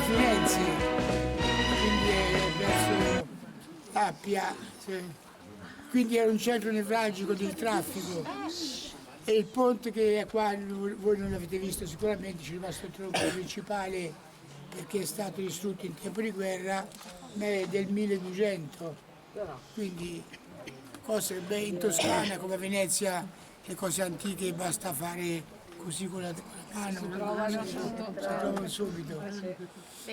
Firenze, quindi è verso Appia, quindi era un centro nevralgico del traffico. E il ponte che è qua, voi non l'avete visto sicuramente, c'è rimasto il tronco principale perché è stato distrutto in tempo di guerra, ma è del 1200, quindi cose in Toscana come a Venezia, le cose antiche basta fare così con la mano, si trovano subito.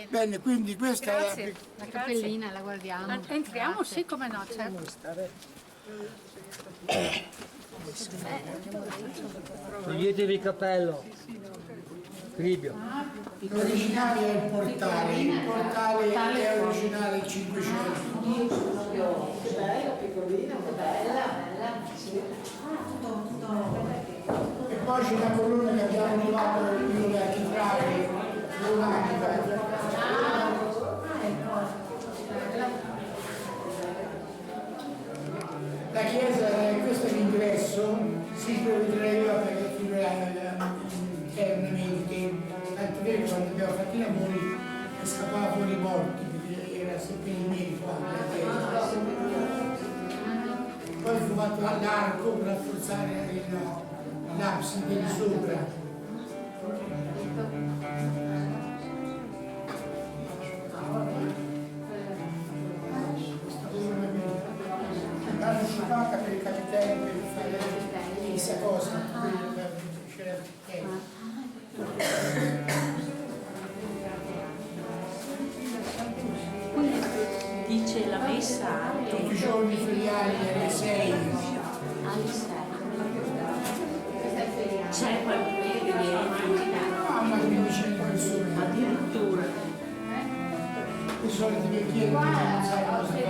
Bene, quindi questa è La cappellina, la guardiamo. Entriamo, sì, come no, certo. Toglietevi il cappello. Cribio. l'originale è il portale è originale 500. Che bella, piccolina, che bella, E poi c'è una colonna che abbiamo trovato in architrave romanica. La chiesa, questo è l'ingresso, si provedeva perché figurava internamente, tanto vero che quando abbiamo fatto i lavori scappava fuori i morti, perché era sempre in mezzo alla chiesa. Poi fu fatto all'arco per rafforzare l'abside di sopra. L'hanno sciupata per i capitelli per fare chissà cosa, c'era il capitello. dice la messa anche. Tutti i giorni feriali alle 6. Alle 6. C'è qualcuno che viene Mamma che mi dice persone. addirittura. I soliti vecchietti che non sanno cosa fare.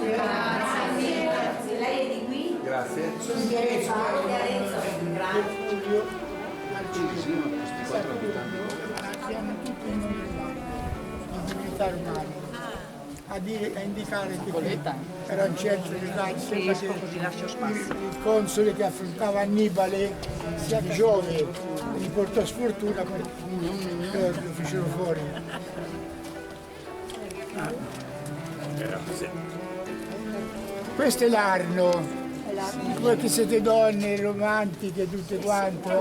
Grazie. Lei è di qui? Grazie. Sono di Arezzo. Di Arezzo. Grazie. Militari umani a indicare che era un centro di razza, il console che affrontava Annibale sia Giove gli portò sfortuna lo fecero fuori. Questo è l'Arno. Voi che siete donne romantiche tutte quante,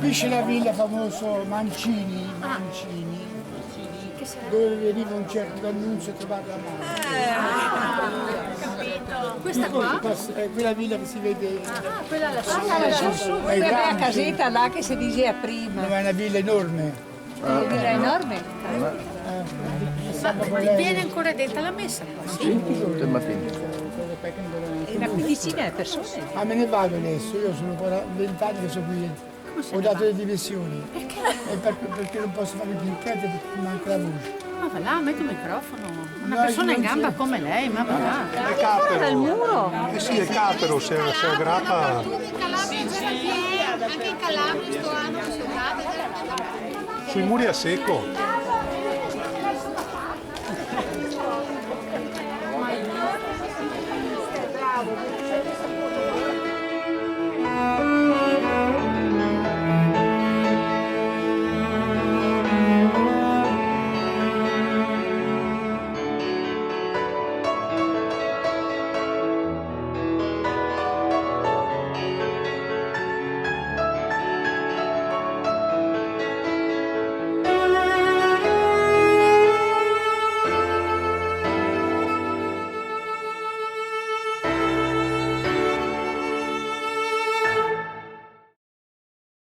qui c'è la villa famoso Mancini, dove veniva un certo D'Annunzio trovato a mano. Questa qua? È quella villa che si vede. Quella lassù. È Quella grande, casetta là che si diceva prima. ma è una villa enorme. Era enorme. Ma viene ancora detta la messa? Tutto il mattino. Era più vicina alle persone. Ma me ne vado adesso, io sono 20 anni che sono qui dentro. Ho dato le dimissioni. Perché? Perché non posso fare più niente perché mi manca la voce. Ma va là, metti il microfono. Una No, persona in non gamba c'è. come lei, ma va là. È capero. Dal muro. Eh sì, è capero, se aggrappa. Anche in Calabria sto anno che sono andata. Sui muri a secco.